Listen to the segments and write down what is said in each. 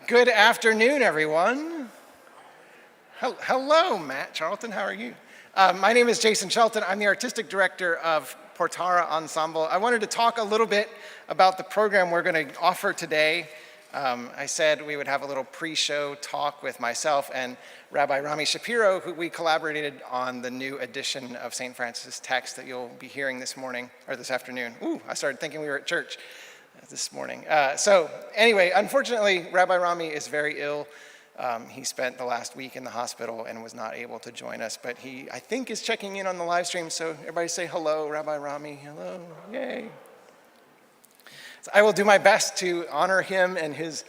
Good afternoon, everyone. Hello, Matt Charlton, how are you? My name is Jason Shelton. I'm the artistic director of Portara Ensemble. I wanted to talk a little bit about the program we're going to offer today. I said we would have a little pre-show talk with myself and Rabbi Rami Shapiro, who we collaborated on the new edition of St. Francis' text that you'll be hearing this morning, or this afternoon. Ooh, I started thinking we were at church this morning. So anyway, unfortunately, Rabbi Rami is very ill. He spent the last week in the hospital and was not able to join us, but he, I think, is checking in on the live stream, so everybody say hello, Rabbi Rami, hello, yay. So I will do my best to honor him and his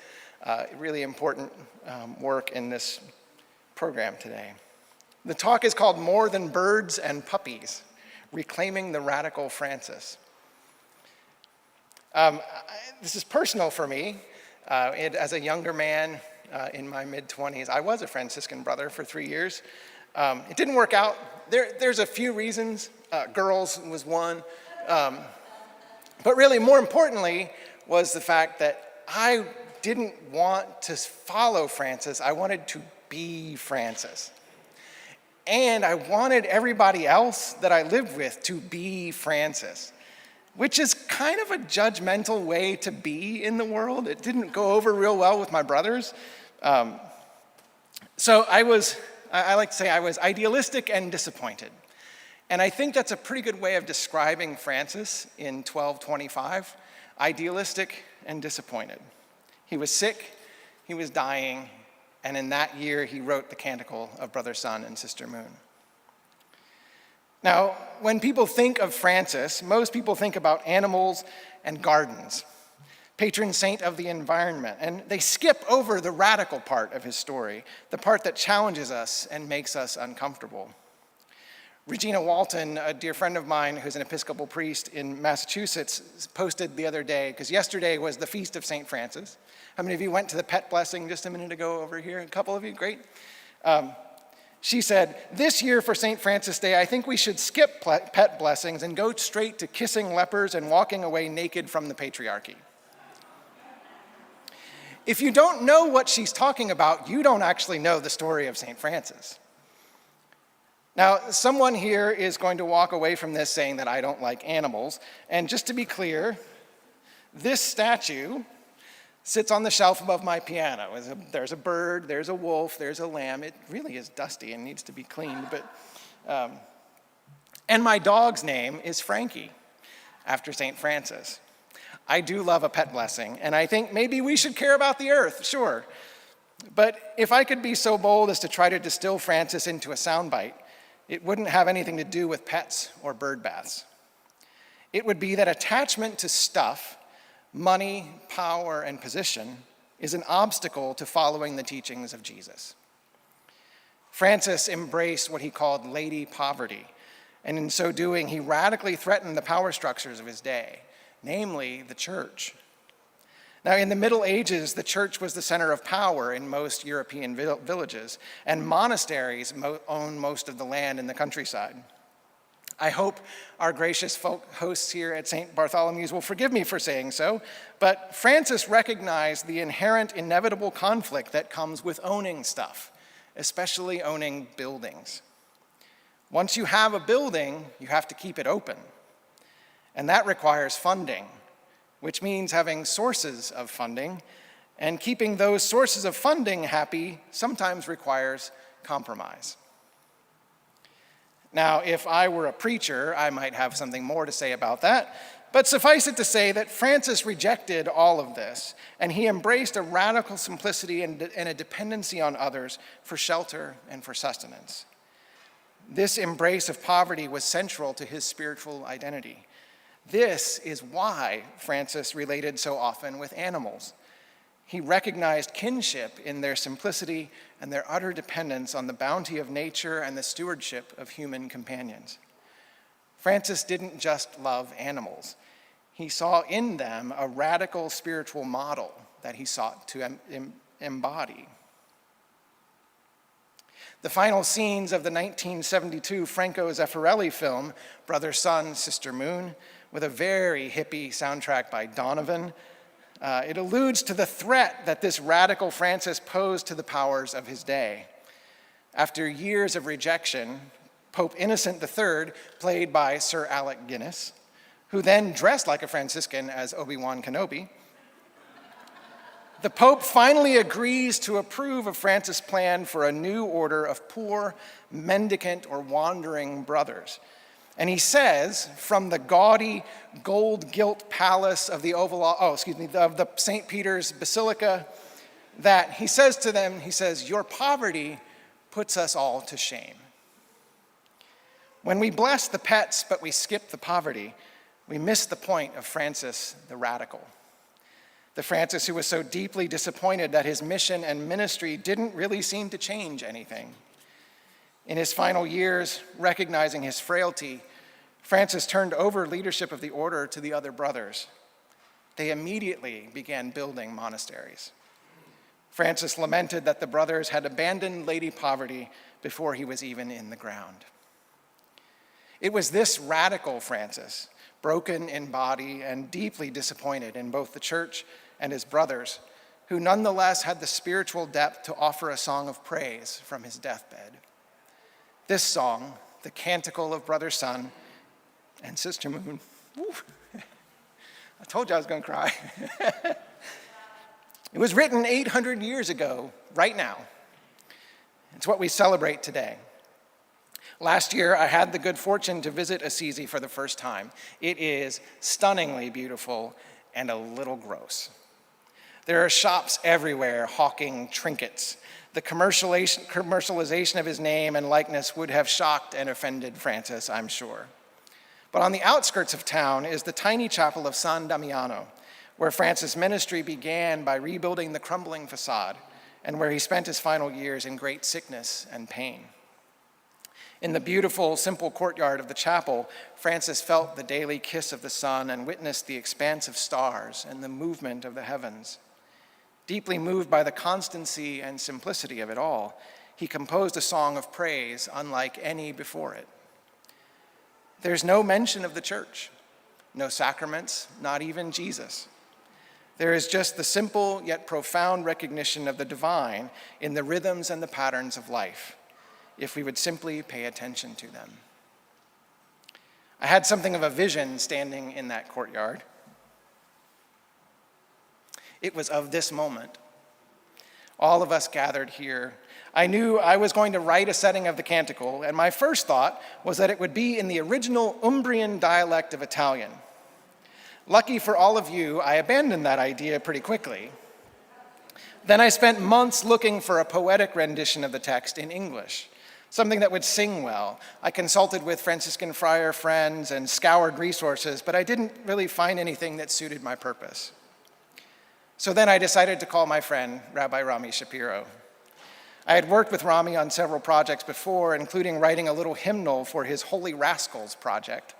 really important work in this program today. The talk is called More Than Birds and Puppies, Reclaiming the Radical Francis. This is personal for me. As a younger man in my mid-20s, I was a Franciscan brother for 3 years. It didn't work out. There's a few reasons. Girls was one. But really, more importantly, was the fact that I didn't want to follow Francis. I wanted to be Francis. And I wanted everybody else that I lived with to be Francis, which is kind of a judgmental way to be in the world. It didn't go over real well with my brothers. So I like to say I was idealistic and disappointed. And I think that's a pretty good way of describing Francis in 1225, idealistic and disappointed. He was sick, he was dying, and in that year he wrote the Canticle of Brother Sun and Sister Moon. Now, when people think of Francis, most people think about animals and gardens, patron saint of the environment, and they skip over the radical part of his story, the part that challenges us and makes us uncomfortable. Regina Walton, a dear friend of mine who's an Episcopal priest in Massachusetts, posted the other day, because yesterday was the feast of St. Francis. How many of you went to the pet blessing just a minute ago over here? A couple of you, great. She said, this year for St. Francis Day, I think we should skip pet blessings and go straight to kissing lepers and walking away naked from the patriarchy. If you don't know what she's talking about, you don't actually know the story of St. Francis. Now, someone here is going to walk away from this saying that I don't like animals. And just to be clear, this statue sits on the shelf above my piano. There's a bird, there's a wolf, there's a lamb. It really is dusty and needs to be cleaned. And my dog's name is Frankie, after St. Francis. I do love a pet blessing, and I think maybe we should care about the earth, sure. But if I could be so bold as to try to distill Francis into a soundbite, it wouldn't have anything to do with pets or bird baths. It would be that attachment to stuff, money, power, and position is an obstacle to following the teachings of Jesus. Francis embraced what he called Lady Poverty, and in so doing, he radically threatened the power structures of his day, namely the church. Now, in the Middle Ages, the church was the center of power in most European villages, and monasteries owned most of the land in the countryside. I hope our gracious hosts here at St. Bartholomew's will forgive me for saying so, but Francis recognized the inherent inevitable conflict that comes with owning stuff, especially owning buildings. Once you have a building, you have to keep it open, and that requires funding, which means having sources of funding, and keeping those sources of funding happy sometimes requires compromise. Now, if I were a preacher, I might have something more to say about that, but suffice it to say that Francis rejected all of this, and he embraced a radical simplicity and a dependency on others for shelter and for sustenance. This embrace of poverty was central to his spiritual identity. This is why Francis related so often with animals. He recognized kinship in their simplicity and their utter dependence on the bounty of nature and the stewardship of human companions. Francis didn't just love animals. He saw in them a radical spiritual model that he sought to embody. The final scenes of the 1972 Franco Zeffirelli film, Brother Sun, Sister Moon, with a very hippie soundtrack by Donovan, It alludes to the threat that this radical Francis posed to the powers of his day. After years of rejection, Pope Innocent III, played by Sir Alec Guinness, who then dressed like a Franciscan as Obi-Wan Kenobi, the Pope finally agrees to approve of Francis' plan for a new order of poor, mendicant, or wandering brothers. And he says, from the gaudy gold-gilt palace of the of the St. Peter's Basilica, that he says to them, your poverty puts us all to shame. When we bless the pets, but we skip the poverty, we miss the point of Francis the radical. The Francis who was so deeply disappointed that his mission and ministry didn't really seem to change anything. In his final years, recognizing his frailty, Francis turned over leadership of the order to the other brothers. They immediately began building monasteries. Francis lamented that the brothers had abandoned Lady Poverty before he was even in the ground. It was this radical Francis, broken in body and deeply disappointed in both the church and his brothers, who nonetheless had the spiritual depth to offer a song of praise from his deathbed. This song, the Canticle of Brother Sun and Sister Moon, I told you I was going to cry. It was written 800 years ago, right now. It's what we celebrate today. Last year, I had the good fortune to visit Assisi for the first time. It is stunningly beautiful and a little gross. There are shops everywhere hawking trinkets. The commercialization of his name and likeness would have shocked and offended Francis, I'm sure. But on the outskirts of town is the tiny chapel of San Damiano, where Francis' ministry began by rebuilding the crumbling facade, and where he spent his final years in great sickness and pain. In the beautiful, simple courtyard of the chapel, Francis felt the daily kiss of the sun and witnessed the expanse of stars and the movement of the heavens. Deeply moved by the constancy and simplicity of it all, he composed a song of praise unlike any before it. There's no mention of the church, no sacraments, not even Jesus. There is just the simple yet profound recognition of the divine in the rhythms and the patterns of life, if we would simply pay attention to them. I had something of a vision standing in that courtyard. It was of this moment. All of us gathered here. I knew I was going to write a setting of the canticle, and my first thought was that it would be in the original Umbrian dialect of Italian. Lucky for all of you, I abandoned that idea pretty quickly. Then I spent months looking for a poetic rendition of the text in English, something that would sing well. I consulted with Franciscan friar friends and scoured resources, but I didn't really find anything that suited my purpose. So then I decided to call my friend, Rabbi Rami Shapiro. I had worked with Rami on several projects before, including writing a little hymnal for his Holy Rascals project.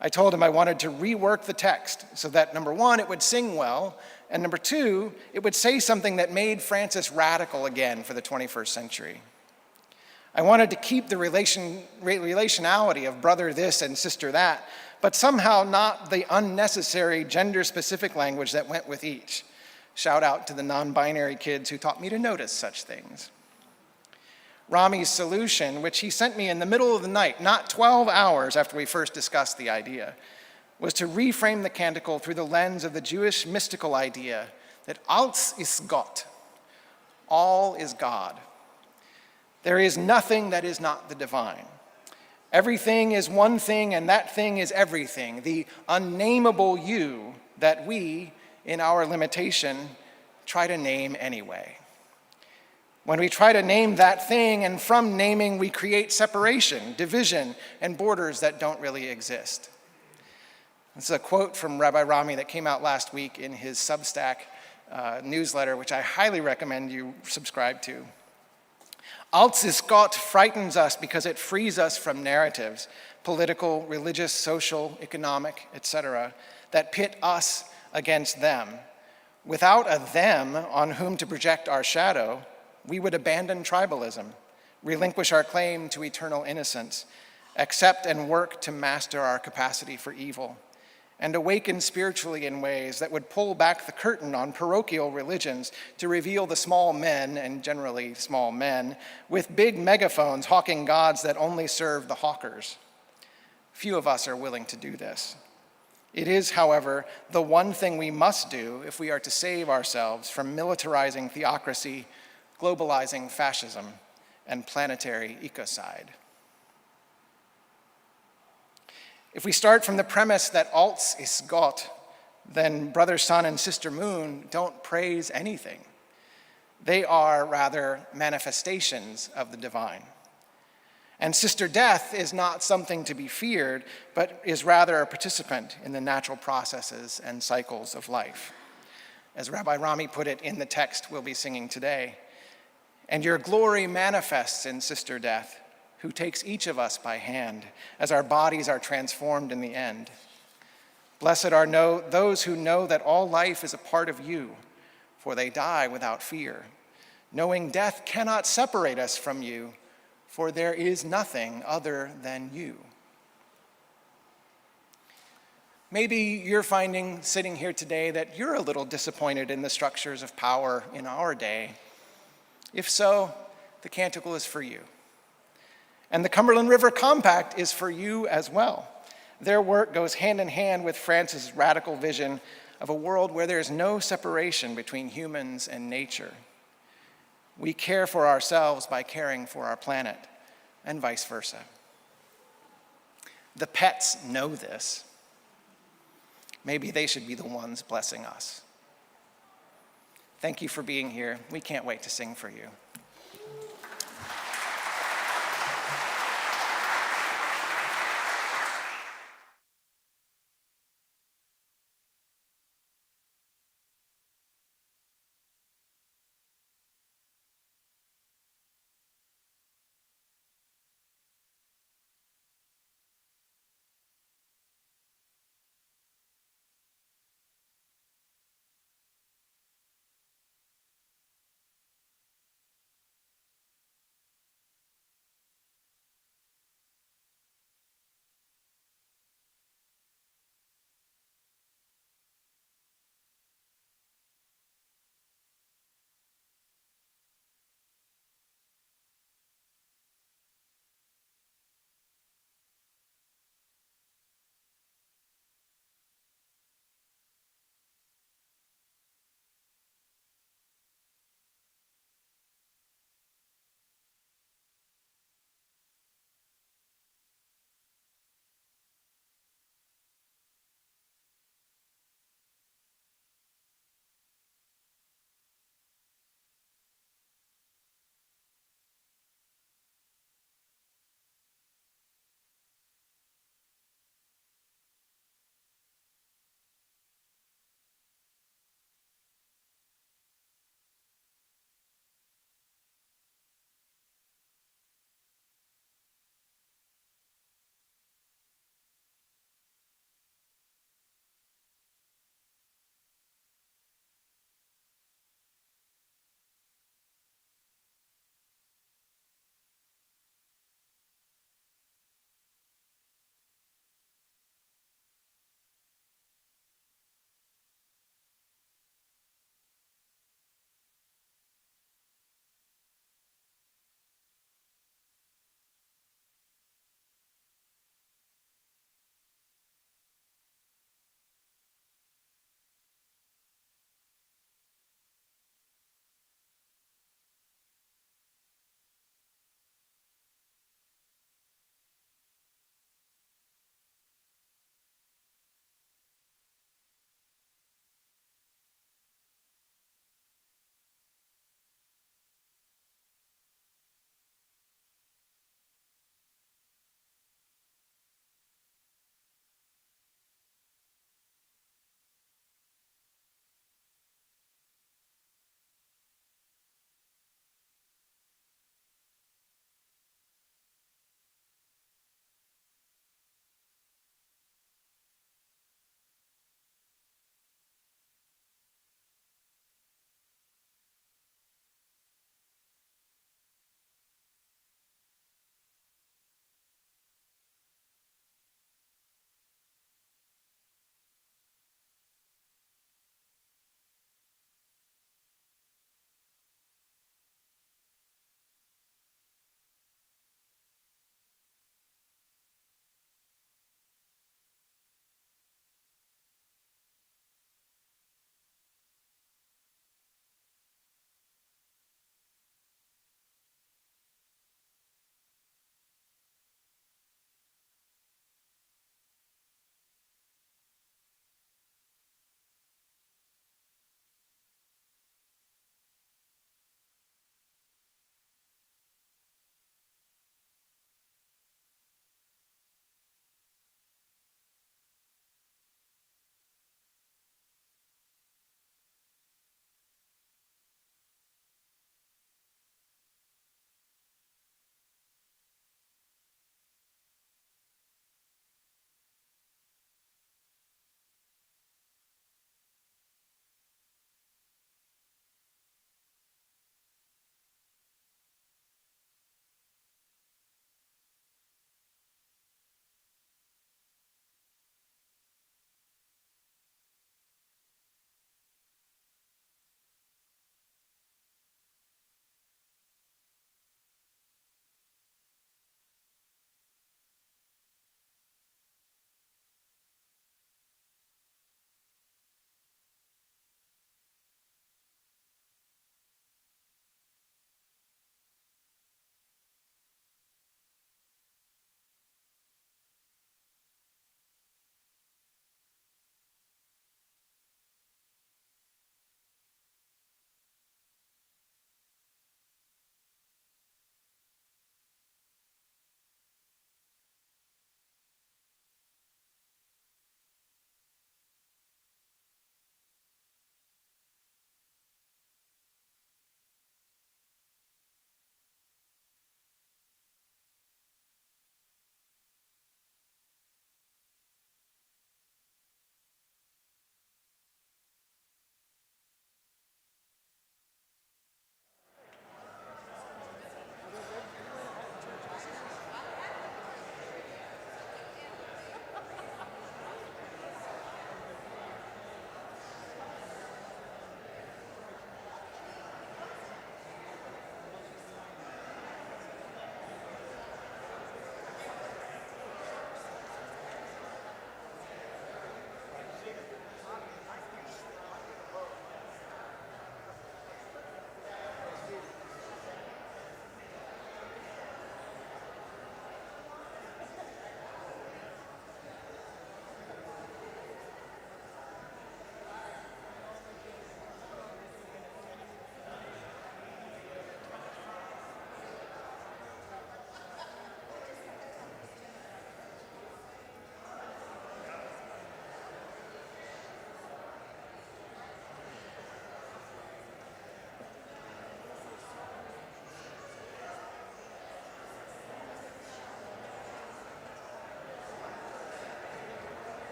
I told him I wanted to rework the text so that, number one, it would sing well, and number two, it would say something that made Francis radical again for the 21st century. I wanted to keep the relationality of brother this and sister that, but somehow not the unnecessary gender-specific language that went with each. Shout out to the non-binary kids who taught me to notice such things. Rami's solution, which he sent me in the middle of the night, not 12 hours after we first discussed the idea, was to reframe the canticle through the lens of the Jewish mystical idea that alles ist Gott, all is God. There is nothing that is not the divine. Everything is one thing, and that thing is everything, the unnameable you that we, in our limitation, try to name anyway. When we try to name that thing, and from naming we create separation, division, and borders that don't really exist. This is a quote from Rabbi Rami that came out last week in his Substack newsletter, which I highly recommend you subscribe to. Alles ist Gott frightens us because it frees us from narratives, political, religious, social, economic, etc., that pit us against them. Without a them on whom to project our shadow, we would abandon tribalism, relinquish our claim to eternal innocence, accept and work to master our capacity for evil, and awaken spiritually in ways that would pull back the curtain on parochial religions to reveal the small men, and generally small men, with big megaphones hawking gods that only serve the hawkers. Few of us are willing to do this. It is, however, the one thing we must do if we are to save ourselves from militarizing theocracy, globalizing fascism, and planetary ecocide. If we start from the premise that Alles ist Gott, then Brother Sun and Sister Moon don't praise anything. They are, rather, manifestations of the divine. And Sister Death is not something to be feared, but is rather a participant in the natural processes and cycles of life. As Rabbi Rami put it in the text we'll be singing today, and your glory manifests in Sister Death, who takes each of us by hand as our bodies are transformed in the end. Blessed are those who know that all life is a part of you, for they die without fear, knowing death cannot separate us from you, for there is nothing other than you. Maybe you're finding, sitting here today, that you're a little disappointed in the structures of power in our day. If so, the Canticle is for you. And the Cumberland River Compact is for you as well. Their work goes hand in hand with France's radical vision of a world where there's no separation between humans and nature. We care for ourselves by caring for our planet, and vice versa. The pets know this. Maybe they should be the ones blessing us. Thank you for being here. We can't wait to sing for you.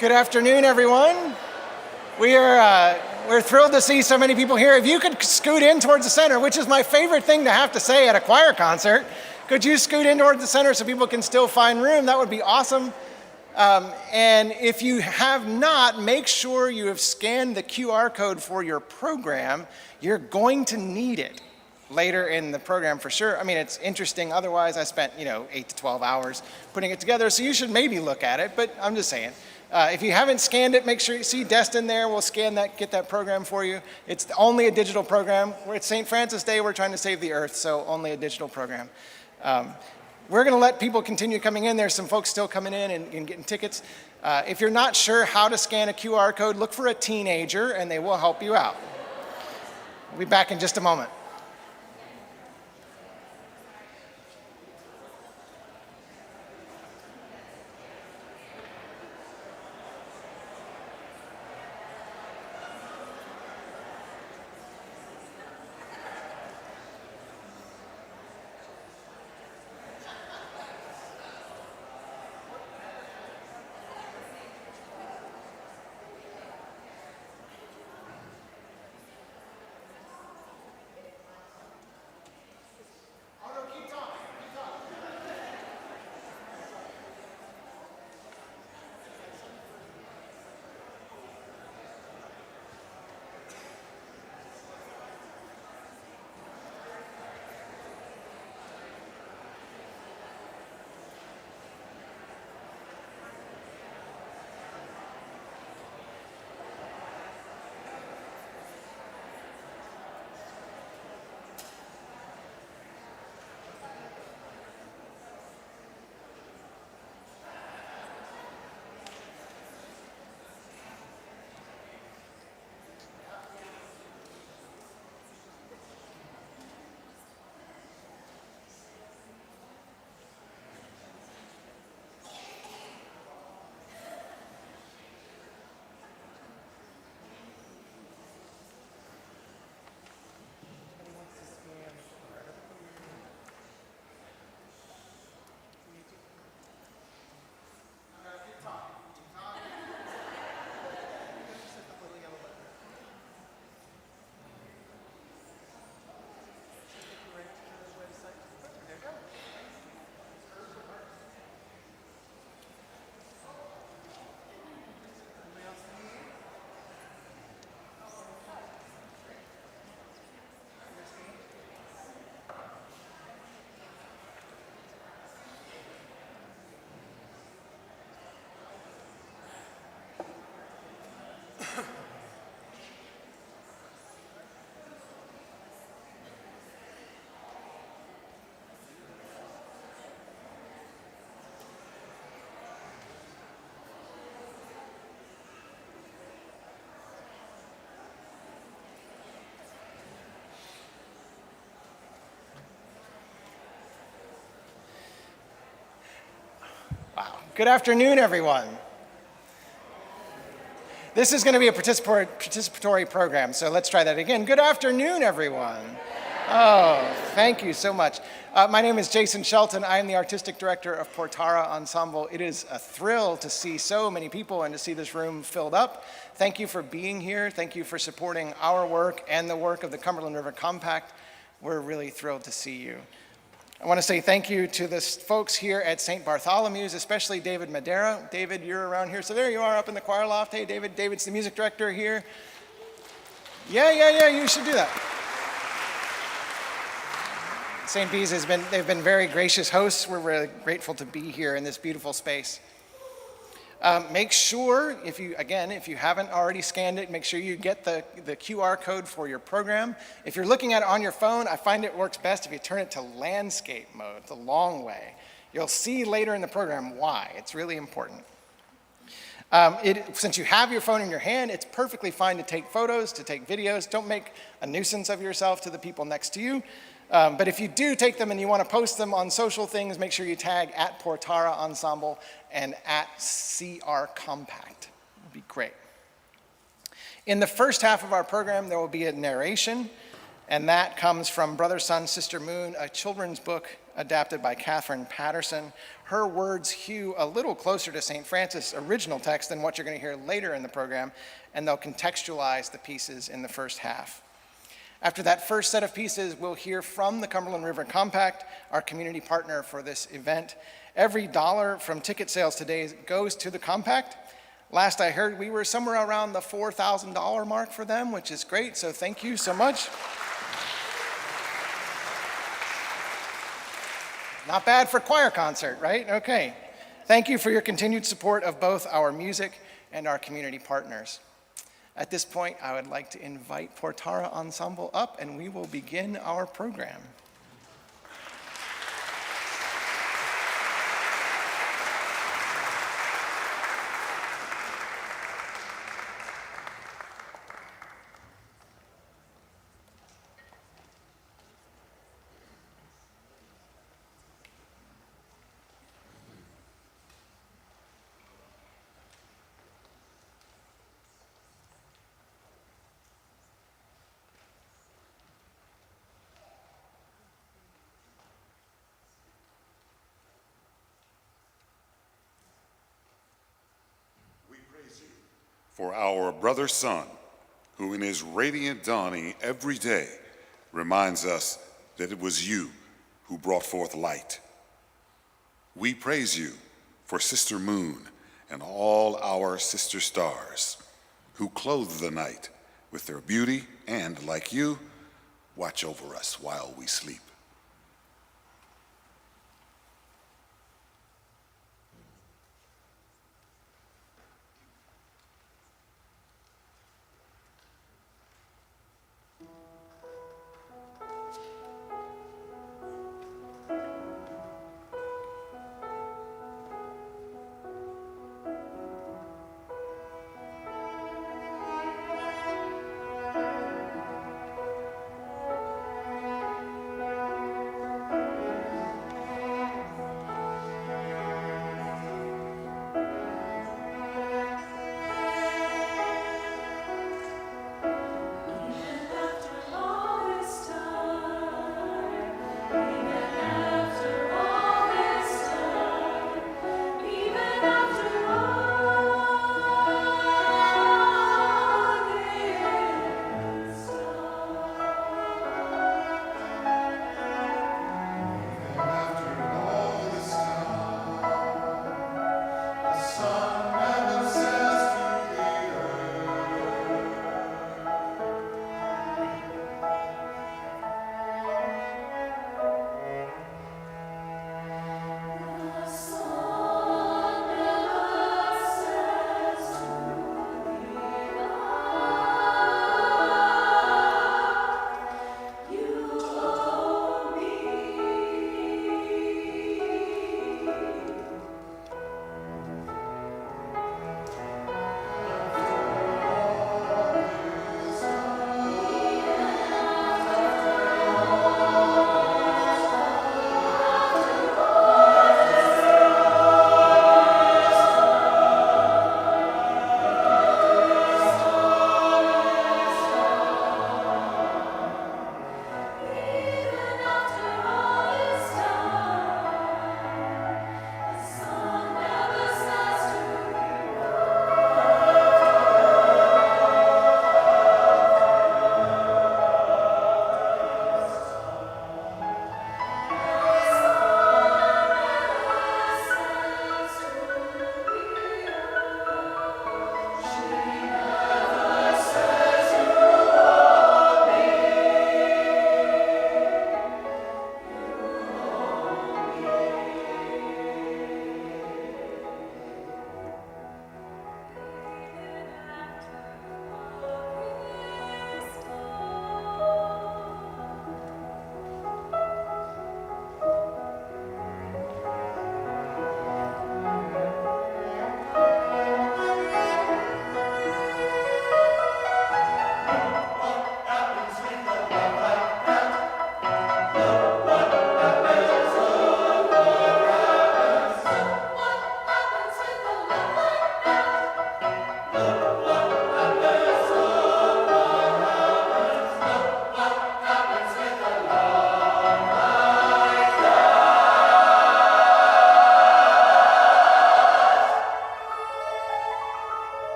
Good afternoon, everyone. We're thrilled to see so many people here. If you could scoot in towards the center, which is my favorite thing to have to say at a choir concert, could you scoot in towards the center so people can still find room? That would be awesome. And if you have not, make sure you have scanned the QR code for your program. You're going to need it later in the program for sure. I mean, it's interesting. Otherwise, I spent 8 to 12 hours putting it together, so you should maybe look at it, but I'm just saying. If you haven't scanned it, make sure you see Destin there. We'll scan that, get that program for you. It's only a digital program. It's St. Francis Day. We're trying to save the earth, so only a digital program. We're going to let people continue coming in. There's some folks still coming in and getting tickets. If you're not sure how to scan a QR code, look for a teenager, and they will help you out. We'll be back in just a moment. Wow. Good afternoon, everyone. This is going to be a participatory program, so let's try that again. Good afternoon, everyone. Oh, thank you so much. My name is Jason Shelton. I am the artistic director of Portara Ensemble. It is a thrill to see so many people and to see this room filled up. Thank you for being here. Thank you for supporting our work and the work of the Cumberland River Compact. We're really thrilled to see you. I want to say thank you to the folks here at St. Bartholomew's, especially David Madera. David, you're around here. So there you are up in the choir loft. Hey, David. David's the music director here. Yeah, you should do that. St. B's they've been very gracious hosts. We're really grateful to be here in this beautiful space. Make sure, if you haven't already scanned it, make sure you get the QR code for your program. If you're looking at it on your phone, I find it works best if you turn it to landscape mode, the long way. You'll see later in the program why. It's really important. Since you have your phone in your hand, it's perfectly fine to take photos, to take videos. Don't make a nuisance of yourself to the people next to you. But if you do take them and you want to post them on social things, make sure you tag at Portara Ensemble and at CR Compact. It would be great. In the first half of our program, there will be a narration, and that comes from Brother Sun, Sister Moon, a children's book adapted by Catherine Patterson. Her words hew a little closer to St. Francis' original text than what you're going to hear later in the program, and they'll contextualize the pieces in the first half. After that first set of pieces, we'll hear from the Cumberland River Compact, our community partner for this event. Every dollar from ticket sales today goes to the Compact. Last I heard, we were somewhere around the $4,000 mark for them, which is great, so thank you so much. Not bad for choir concert, right? Okay. Thank you for your continued support of both our music and our community partners. At this point, I would like to invite Portara Ensemble up, and we will begin our program. For our brother sun, who in his radiant dawning every day reminds us that it was you who brought forth light. We praise you for sister moon and all our sister stars, who clothe the night with their beauty and, like you, watch over us while we sleep.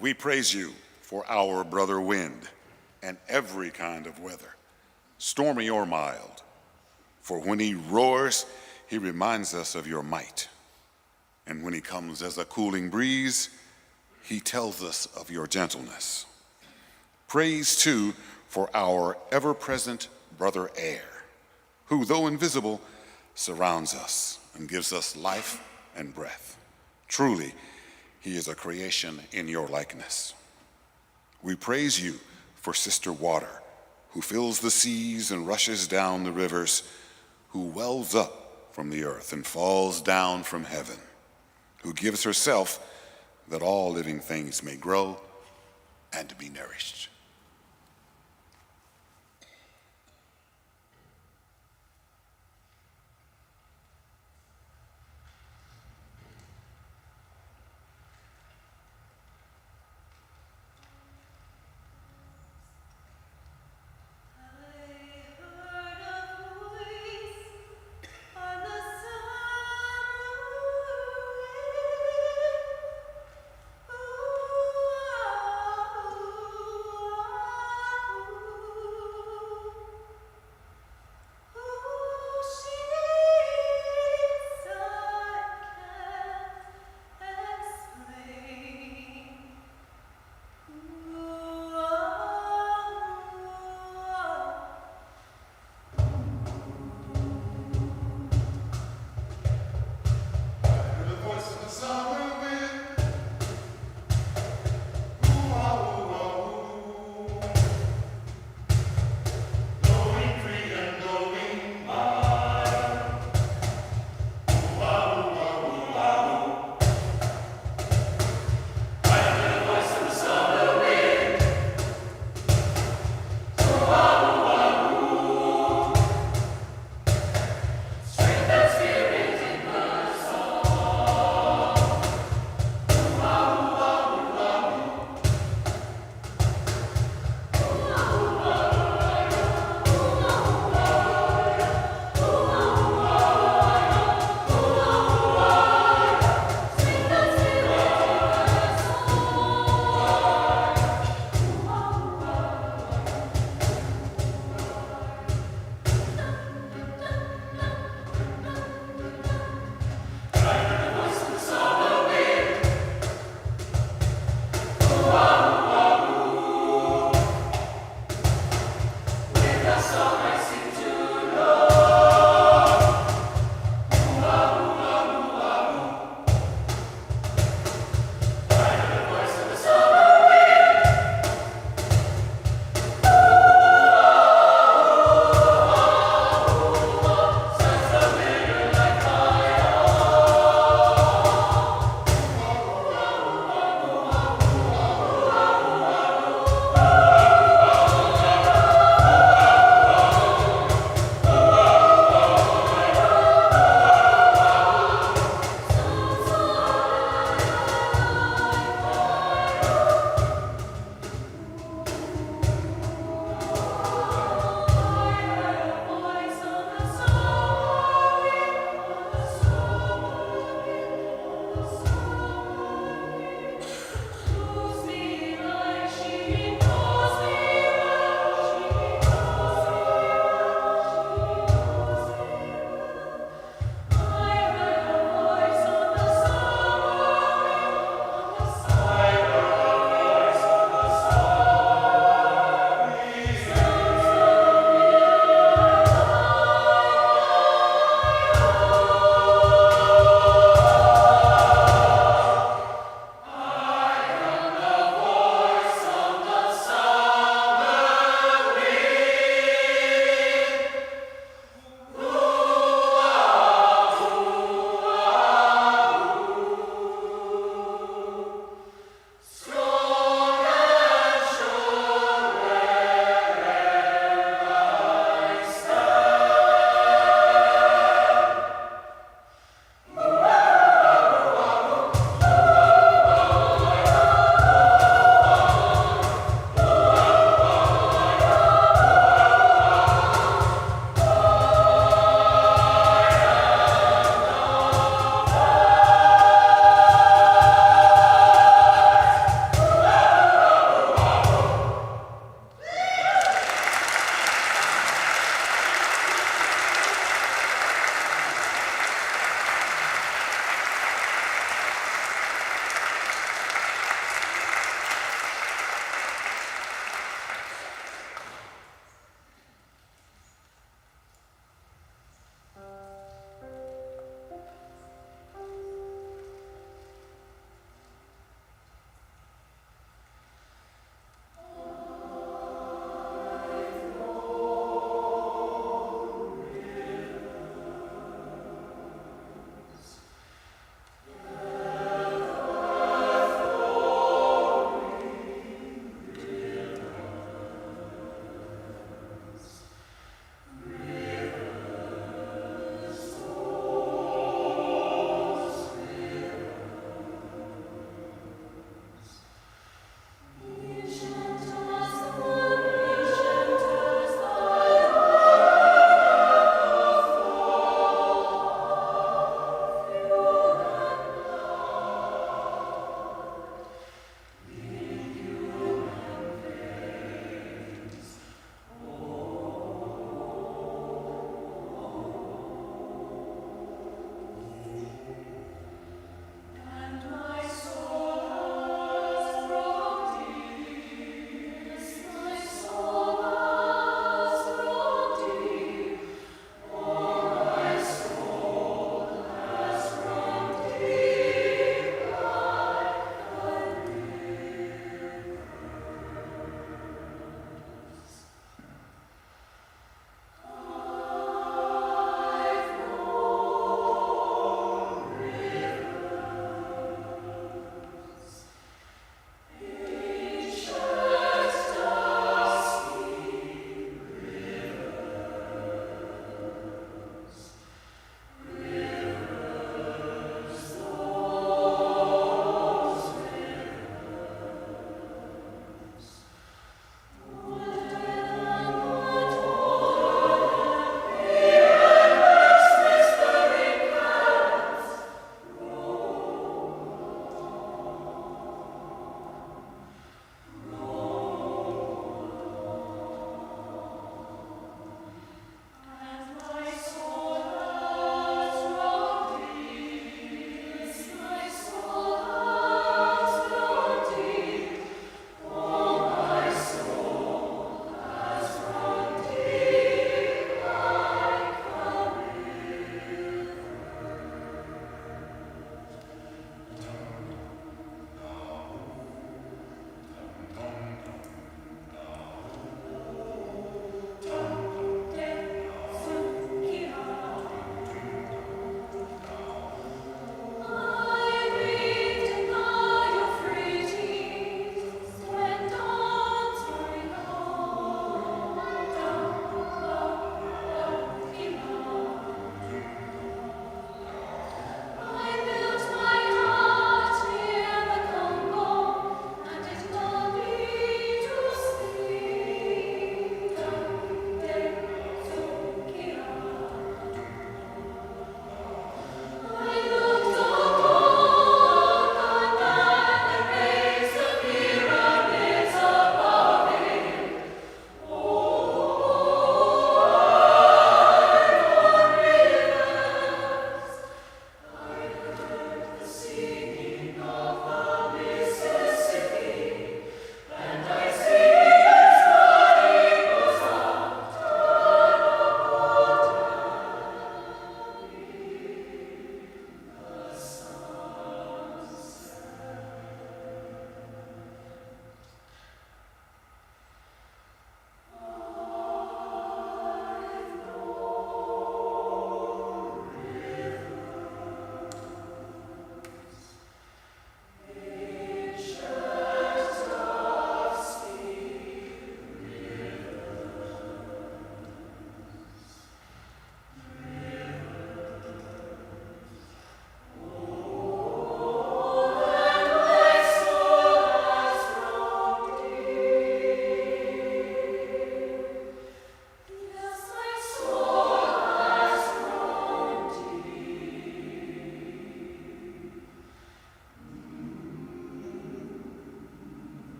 We praise you for our brother wind and every kind of weather, stormy or mild. For when he roars, he reminds us of your might. And when he comes as a cooling breeze, he tells us of your gentleness. Praise too for our ever-present brother air, who, though invisible, surrounds us and gives us life and breath. Truly, he is a creation in your likeness. We praise you for Sister Water, who fills the seas and rushes down the rivers, who wells up from the earth and falls down from heaven, who gives herself that all living things may grow and be nourished.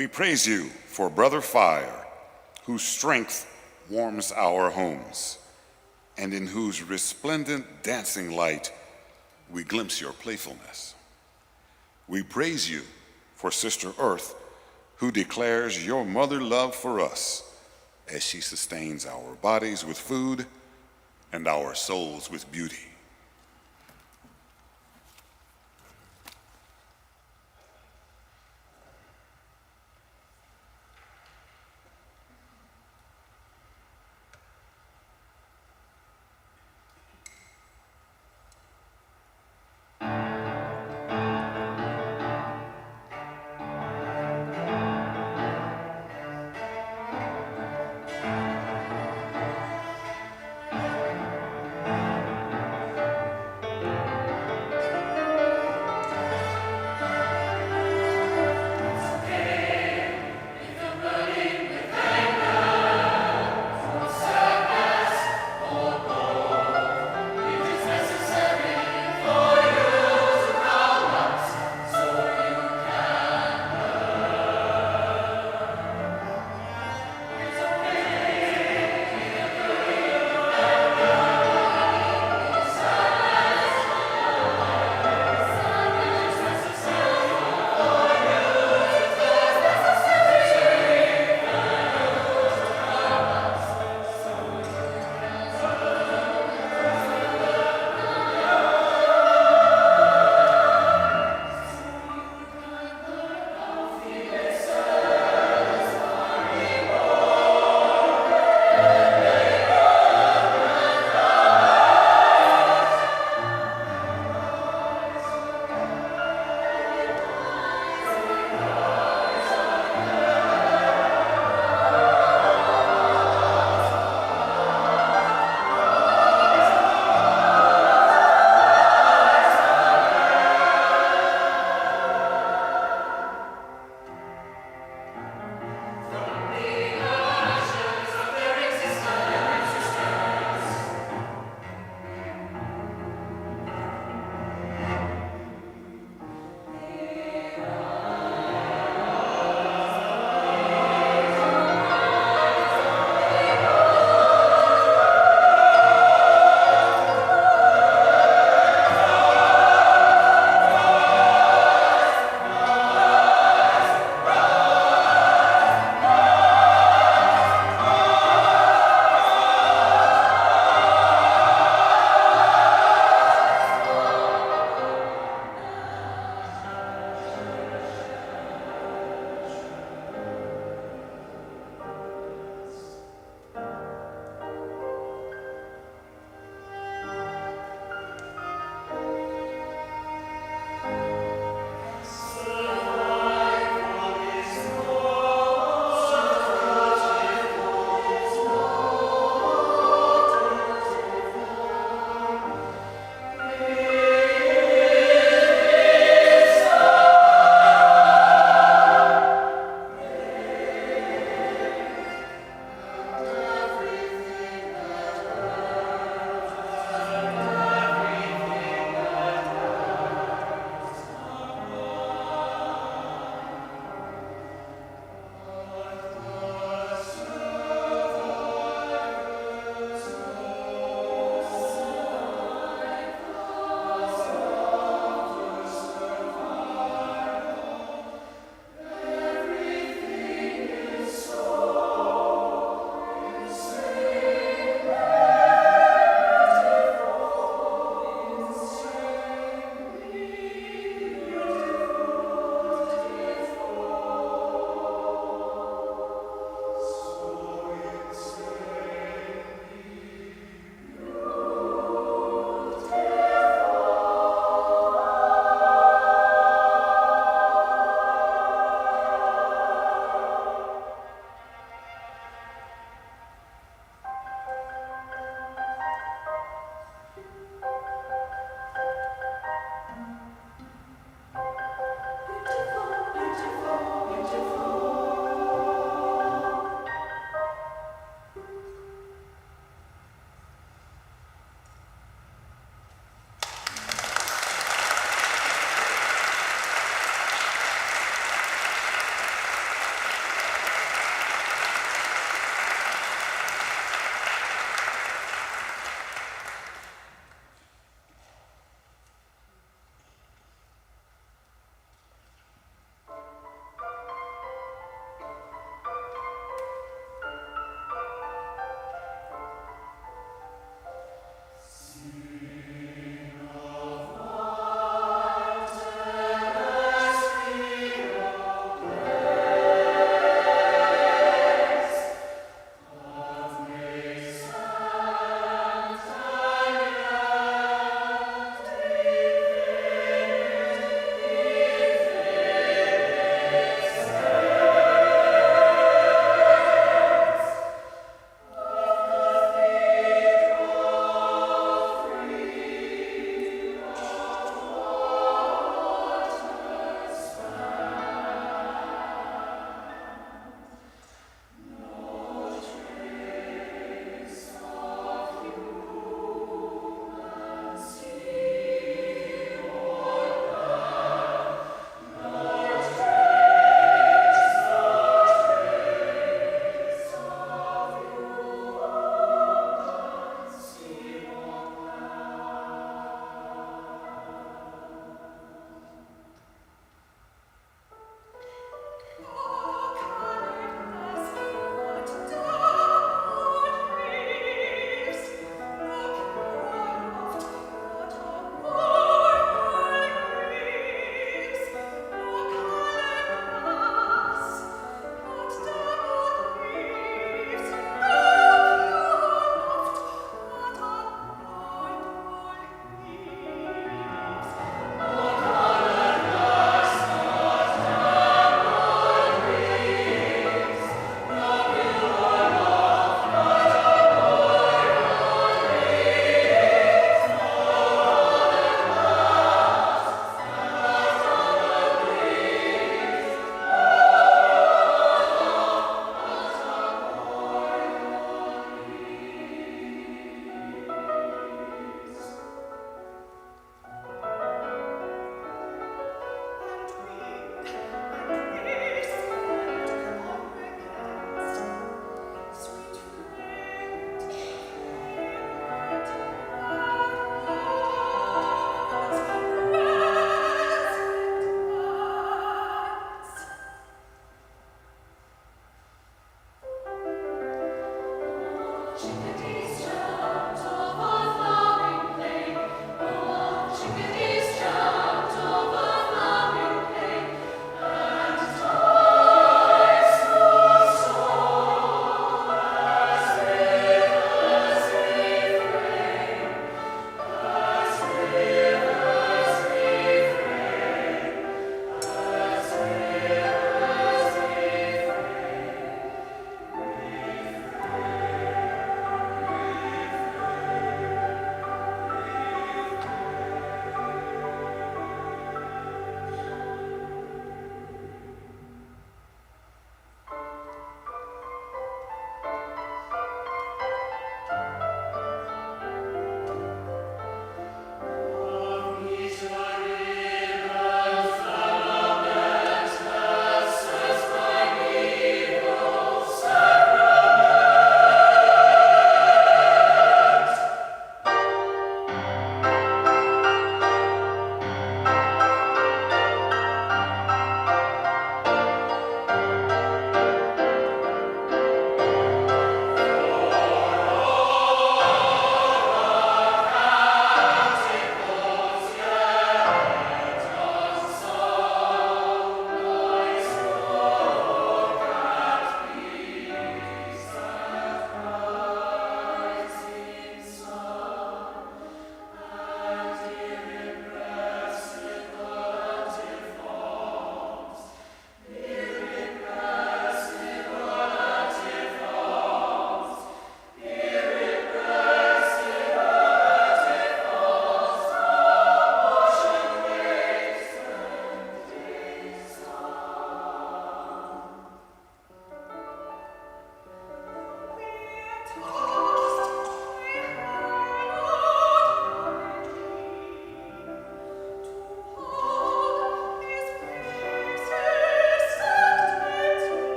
We praise you for Brother Fire, whose strength warms our homes, and in whose resplendent dancing light we glimpse your playfulness. We praise you for Sister Earth, who declares your mother love for us as she sustains our bodies with food and our souls with beauty.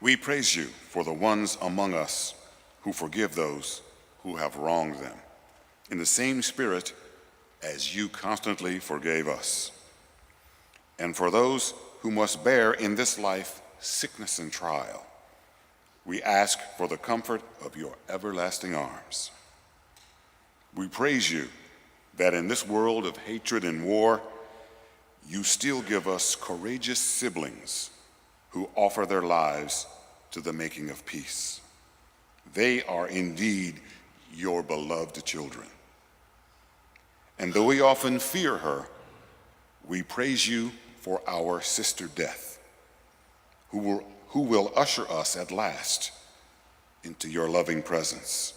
We praise you for the ones among us who forgive those who have wronged them, in the same spirit as you constantly forgave us. And for those who must bear in this life sickness and trial, we ask for the comfort of your everlasting arms. We praise you that in this world of hatred and war, you still give us courageous siblings who offer their lives to the making of peace. They are indeed your beloved children. And though we often fear her, we praise you for our sister Death, who will usher us at last into your loving presence,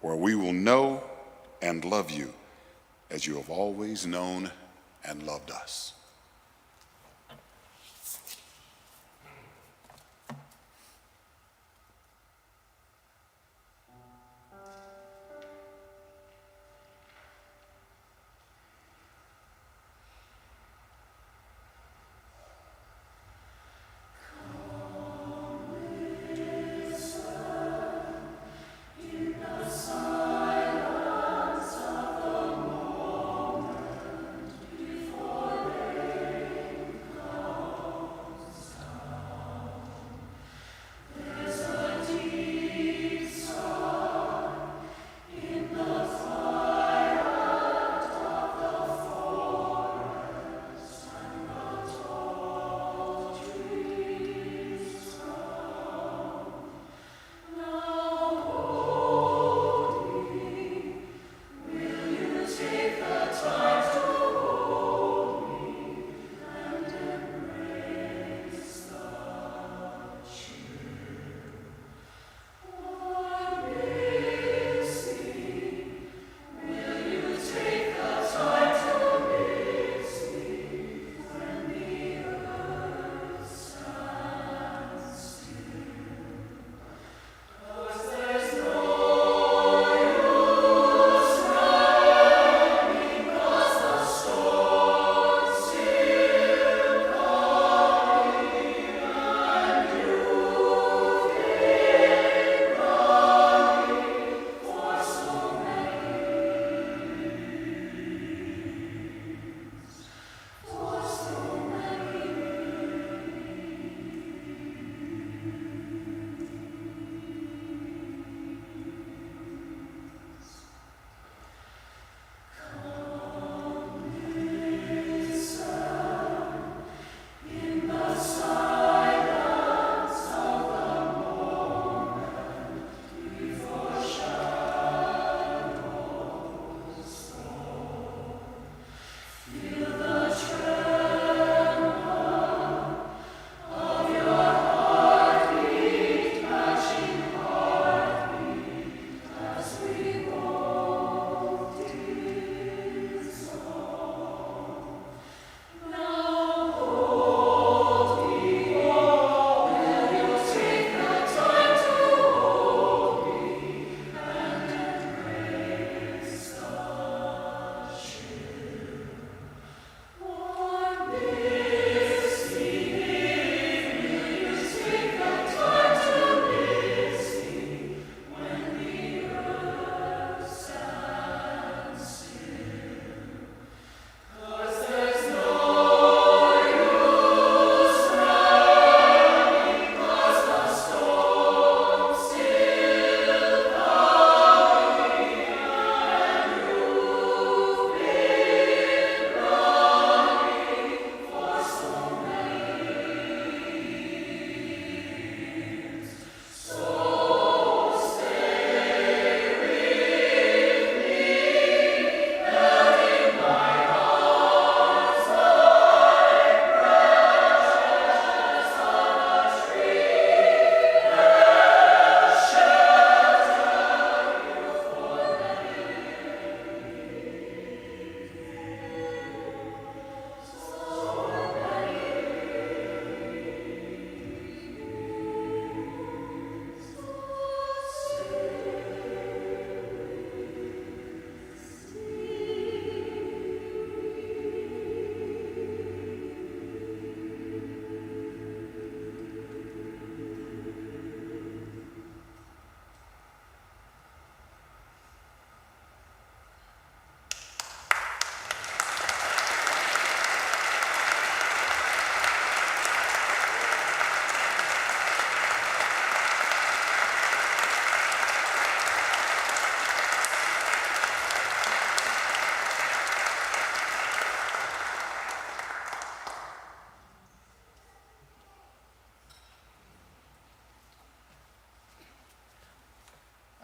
where we will know and love you as you have always known and loved us.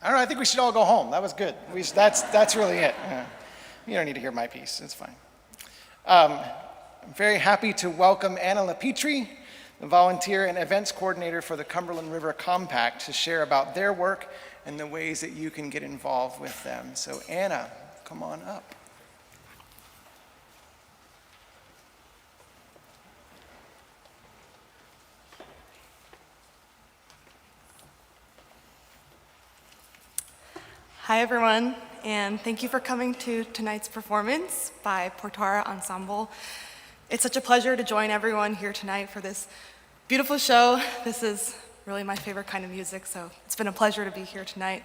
I don't know, I think we should all go home. That was good. That's really it. Yeah. You don't need to hear my piece, it's fine. I'm very happy to welcome Anna LaPetrie, the volunteer and events coordinator for the Cumberland River Compact, to share about their work and the ways that you can get involved with them. So Anna, come on up. Hi, everyone, and thank you for coming to tonight's performance by Portara Ensemble. It's such a pleasure to join everyone here tonight for this beautiful show. This is really my favorite kind of music, so it's been a pleasure to be here tonight.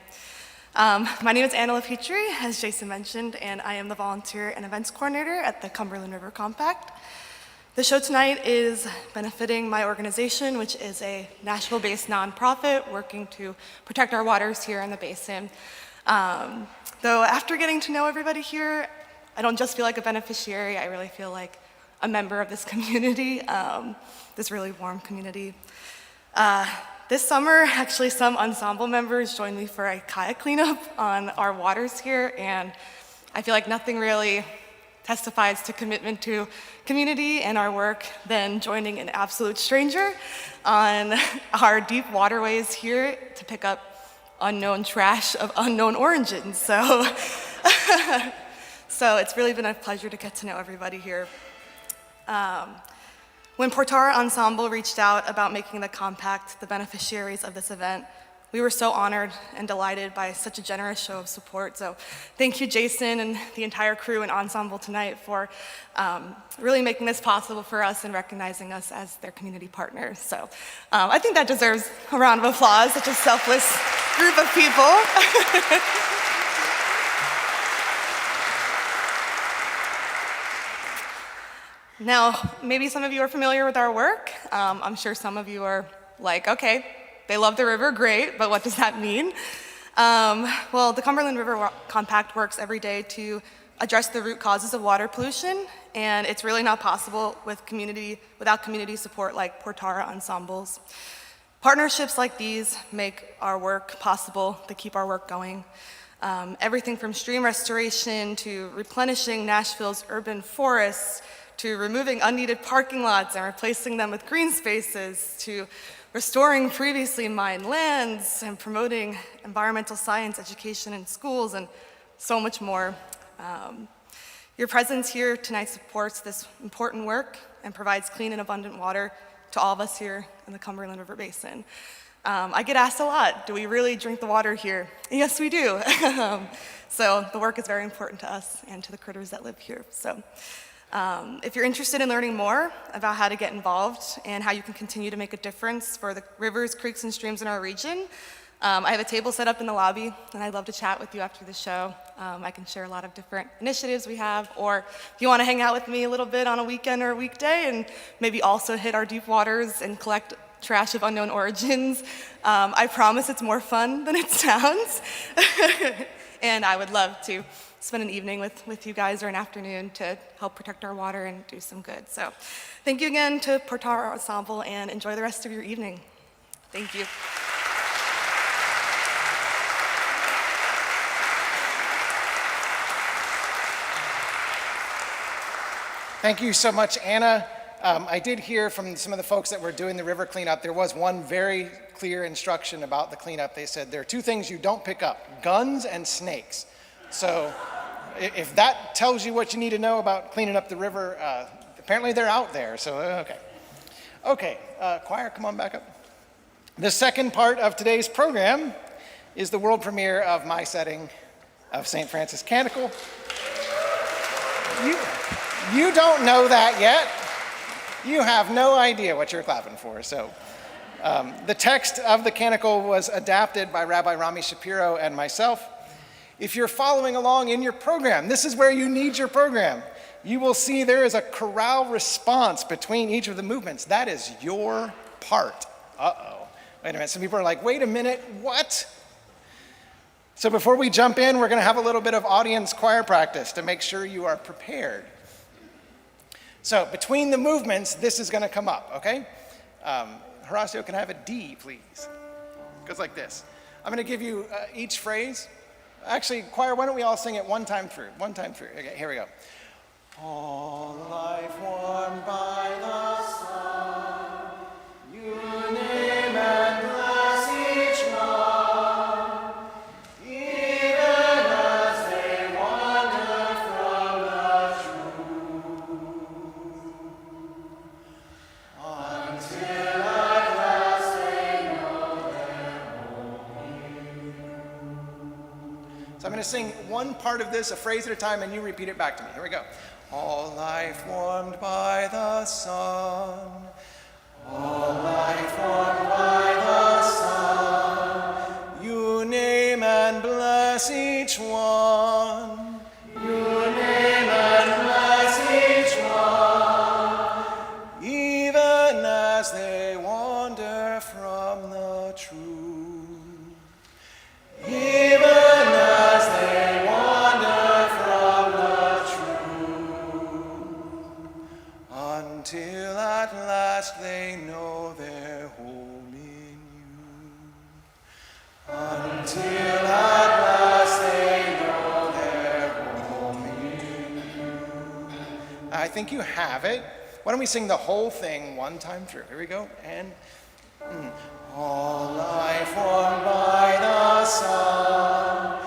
My name is Anna LaPetrie, as Jason mentioned, and I am the volunteer and events coordinator at the Cumberland River Compact. The show tonight is benefiting my organization, which is a Nashville-based nonprofit working to protect our waters here in the basin. Though after getting to know everybody here, I don't just feel like a beneficiary, I really feel like a member of this community, this really warm community. This summer, actually some Ensemble members joined me for a kayak cleanup on our waters here, and I feel like nothing really testifies to commitment to community and our work than joining an absolute stranger on our deep waterways here to pick up unknown trash of unknown origins. So it's really been a pleasure to get to know everybody here. When Portara Ensemble reached out about making the compact the beneficiaries of this event, we were so honored and delighted by such a generous show of support. So thank you, Jason, and the entire crew and Ensemble tonight for really making this possible for us and recognizing us as their community partners. So I think that deserves a round of applause, such a selfless group of people. Now, maybe some of you are familiar with our work. I'm sure some of you are like, okay, they love the river, great, but what does that mean? Well, the Cumberland River Compact works every day to address the root causes of water pollution, and it's really not possible without community support like Portara Ensembles. Partnerships like these make our work possible, to keep our work going. Everything from stream restoration to replenishing Nashville's urban forests, to removing unneeded parking lots and replacing them with green spaces, to restoring previously mined lands and promoting environmental science education in schools, and so much more. Your presence here tonight supports this important work and provides clean and abundant water to all of us here in the Cumberland River Basin. I get asked a lot, do we really drink the water here? Yes, we do. So the work is very important to us and to the critters that live here. So. If you're interested in learning more about how to get involved and how you can continue to make a difference for the rivers, creeks, and streams in our region, I have a table set up in the lobby, and I'd love to chat with you after the show. I can share a lot of different initiatives we have, or if you want to hang out with me a little bit on a weekend or a weekday and maybe also hit our deep waters and collect trash of unknown origins, I promise it's more fun than it sounds. And I would love to spend an evening with you guys or an afternoon to help protect our water and do some good. So thank you again to Portara Ensemble, and enjoy the rest of your evening. Thank you. Thank you so much, Anna. I did hear from some of the folks that were doing the river cleanup, there was one very clear instruction about the cleanup. They said there are two things you don't pick up, guns and snakes. So if that tells you what you need to know about cleaning up the river, apparently they're out there, so okay. Okay, choir, come on back up. The second part of today's program is the world premiere of my setting of St. Francis Canticle. You don't know that yet. You have no idea what you're clapping for, so. The text of the canticle was adapted by Rabbi Rami Shapiro and myself. If you're following along in your program, this is where you need your program. You will see there is a chorale response between each of the movements. That is your part. Uh-oh. Wait a minute, some people are like, wait a minute, what? So before we jump in, we're gonna have a little bit of audience choir practice to make sure you are prepared. So between the movements, this is gonna come up, okay? Horacio, can I have a D, please? It goes like this. I'm gonna give you each phrase. Actually, choir, why don't we all sing it one time through? One time through. Okay, here we go. All life warmed by the sun, you name and bless each one, even as they wander from the truth, until at last they know their only. going to sing one part of this, a phrase at a time, and you repeat it back to me. Here we go. All life warmed by the sun. All life warmed by the sun. You name and bless each one. You name and bless each one. Even as they wander from the truth. Even as they wander from the truth. Until at last they know their home in you. Until at last they know their home in you. I think you have it. Why don't we sing the whole thing one time through? Here we go. And all life warmed by the sun,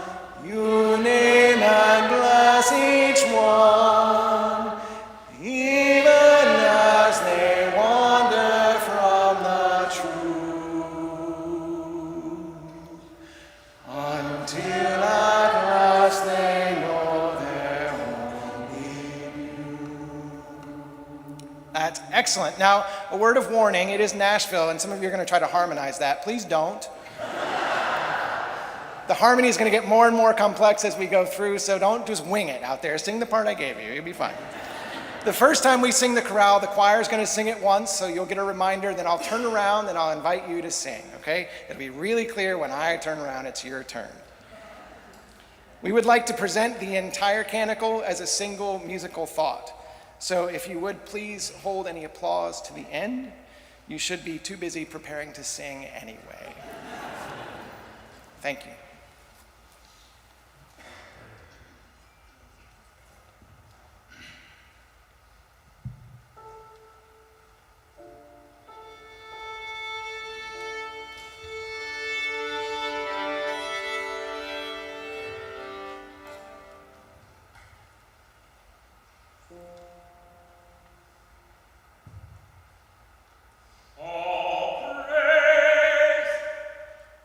you name and bless each one, even as they wander from the truth, until at last they know their home in you. That's excellent. Now, a word of warning, it is Nashville, and some of you are going to try to harmonize that. Please don't. The harmony is going to get more and more complex as we go through, so don't just wing it out there. Sing the part I gave you. You'll be fine. The first time we sing the chorale, the choir is going to sing it once, so you'll get a reminder. Then I'll turn around and I'll invite you to sing, okay? It'll be really clear when I turn around, it's your turn. We would like to present the entire canticle as a single musical thought. So if you would please hold any applause to the end. You should be too busy preparing to sing anyway. Thank you. All praise,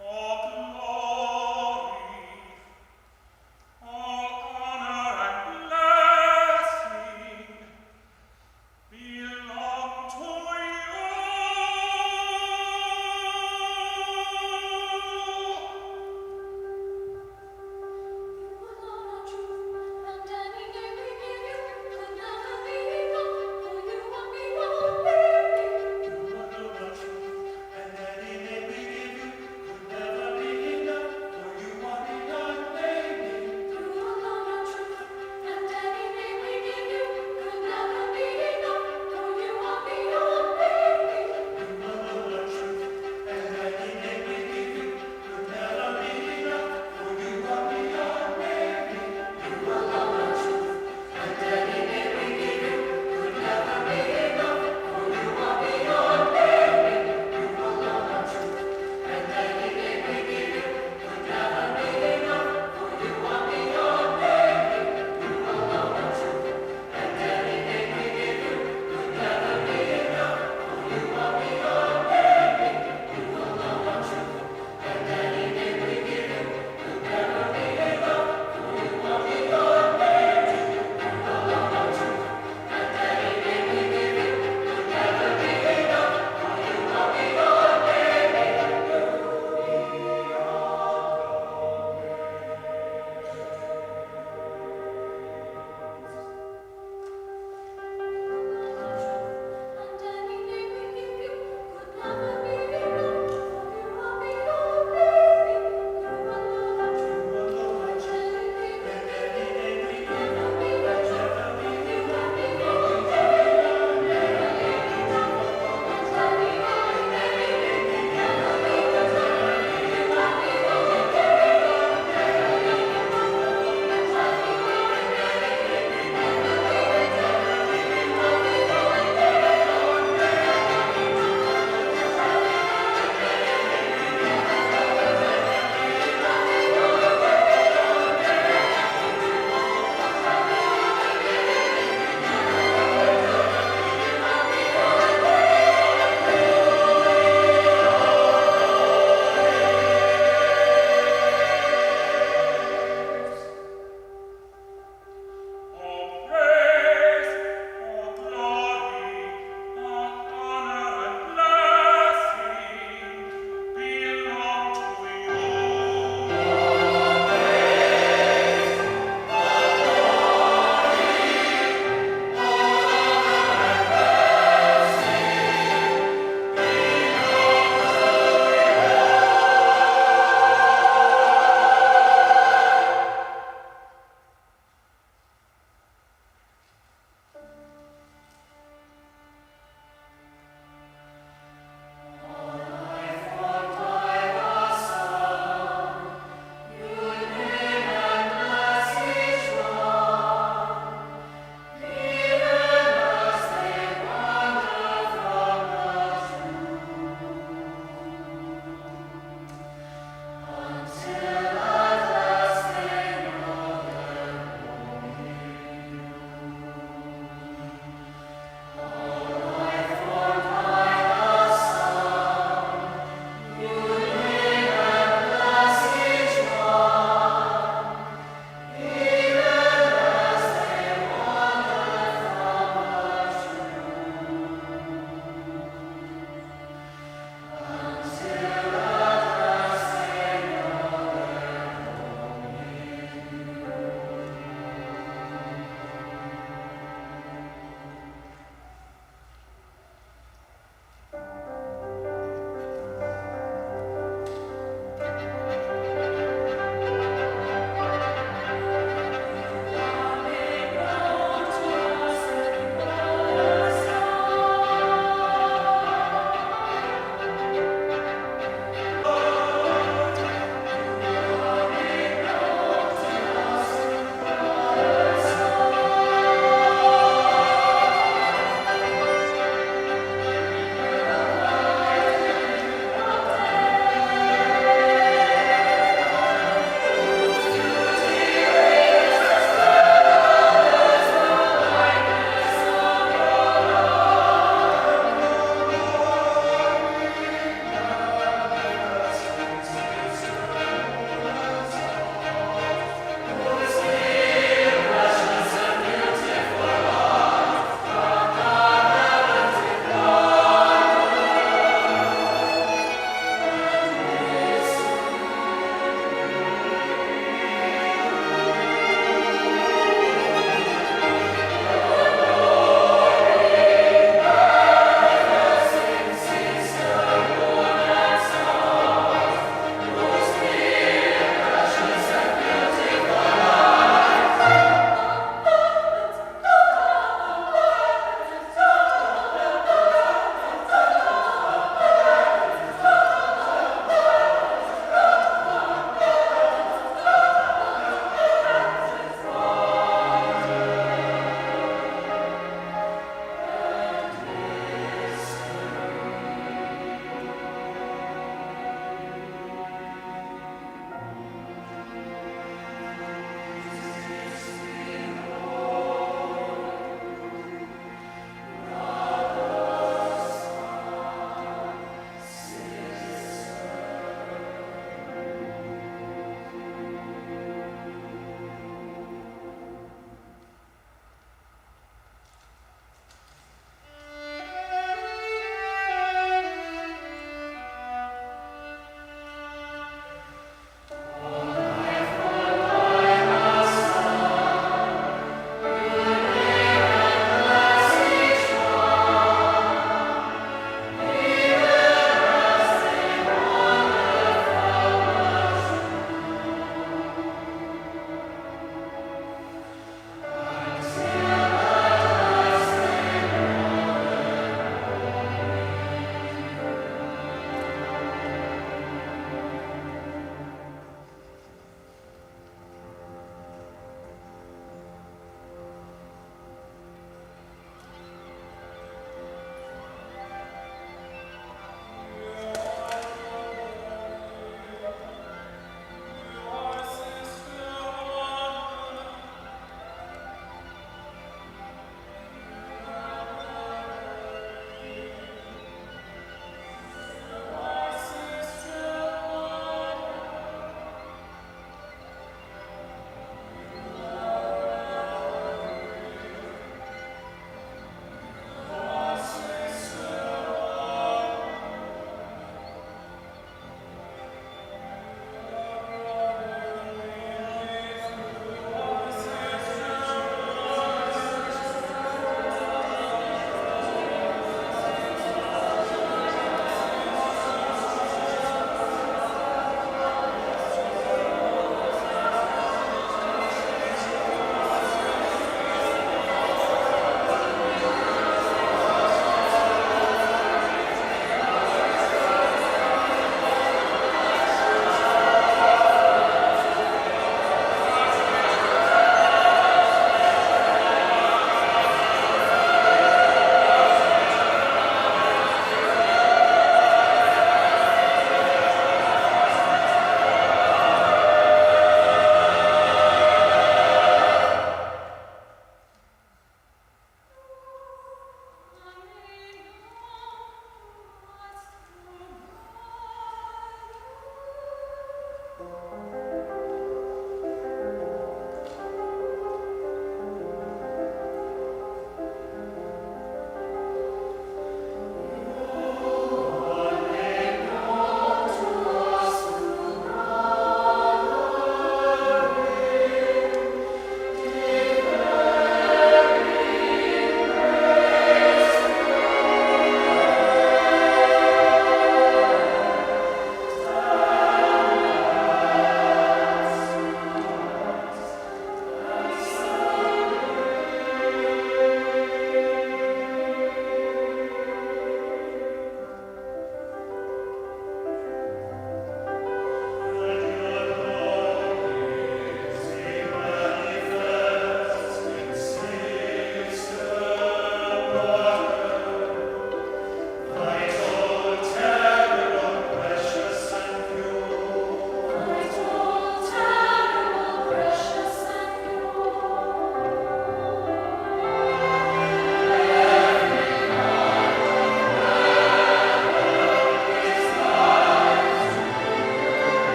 all glory,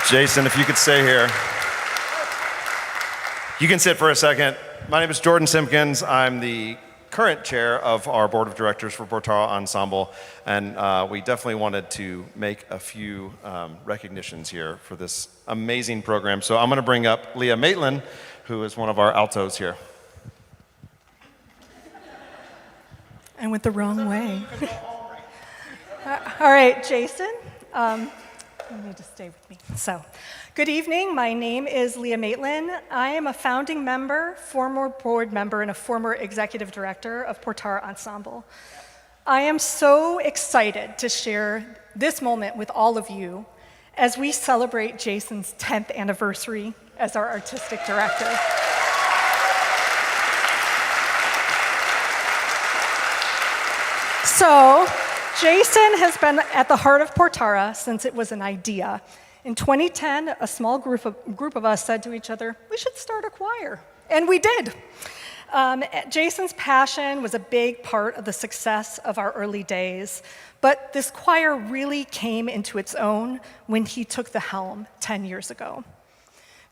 Jason, if you could stay here. You can sit for a second. My name is Jordan Simpkins. I'm the current chair of our board of directors for Portara Ensemble, and we definitely wanted to make a few recognitions here for this amazing program. So I'm going to bring up Leah Maitland, who is one of our altos here. I went the wrong way. All right, Jason, you need to stay with me. So, good evening. My name is Leah Maitland. I am a founding member, former board member, and a former executive director of Portara Ensemble. I am so excited to share this moment with all of you as we celebrate Jason's 10th anniversary as our artistic director. So, Jason has been at the heart of Portara since it was an idea. In 2010, a small group of us said to each other, we should start a choir. And we did. Jason's passion was a big part of the success of our early days, but this choir really came into its own when he took the helm 10 years ago.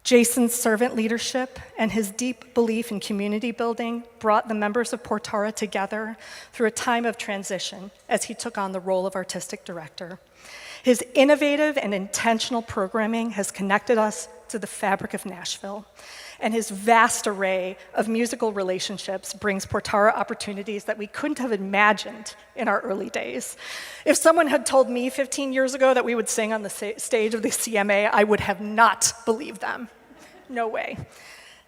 Jason's servant leadership and his deep belief in community building brought the members of Portara together through a time of transition as he took on the role of artistic director. His innovative and intentional programming has connected us to the fabric of Nashville, and his vast array of musical relationships brings Portara opportunities that we couldn't have imagined in our early days. If someone had told me 15 years ago that we would sing on the stage of the CMA, I would have not believed them. No way.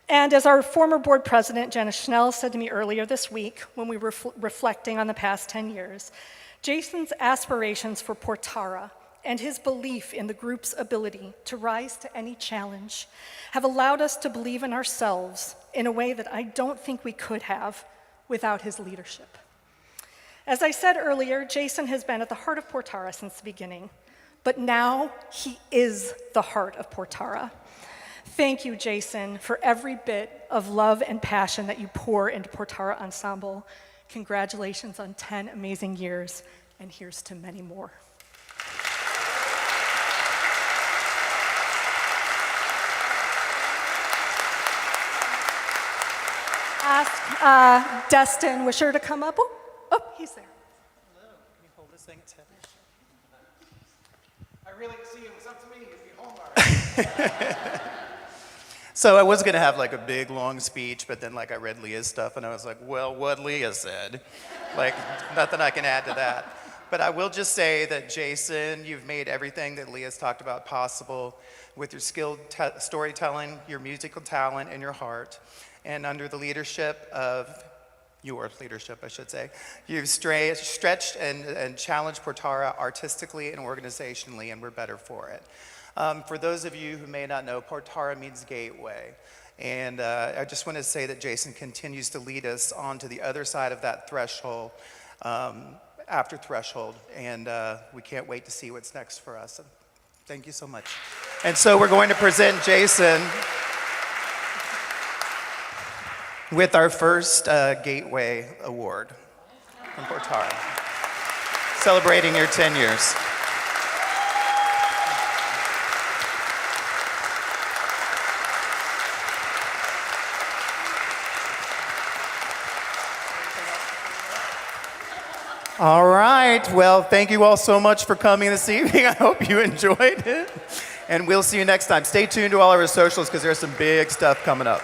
And as our former board president, Jenna Schnell, said to me earlier this week when we were reflecting on the past 10 years, Jason's aspirations for Portara and his belief in the group's ability to rise to any challenge have allowed us to believe in ourselves in a way that I don't think we could have without his leadership. As I said earlier, Jason has been at the heart of Portara since the beginning, but now he is the heart of Portara. Thank you, Jason, for every bit of love and passion that you pour into Portara Ensemble. Congratulations on 10 amazing years, and here's to many more. Ask Destin Wisher to come up. Oh, he's there. Hello. Can you hold this thing? It's heavy. I really see it was up to me to be home. So I was gonna have like a big long speech, but then like I read Leah's stuff and I was like, well, what Leah said, like nothing I can add to that. But I will just say that Jason, you've made everything that Leah's talked about possible with your skilled storytelling, your musical talent, and your heart. And under the leadership of your leadership, I should say, you've stretched and challenged Portara artistically and organizationally, and we're better for it. For those of you who may not know, Portara means gateway. And I just want to say that Jason continues to lead us onto the other side of that threshold, after threshold, and we can't wait to see what's next for us. So, thank you so much. And so we're going to present Jason with our first Gateway Award from Portara, celebrating your 10 years. All right, well, thank you all so much for coming this evening. I hope you enjoyed it, and we'll see you next time. Stay tuned to all of our socials because there's some big stuff coming up.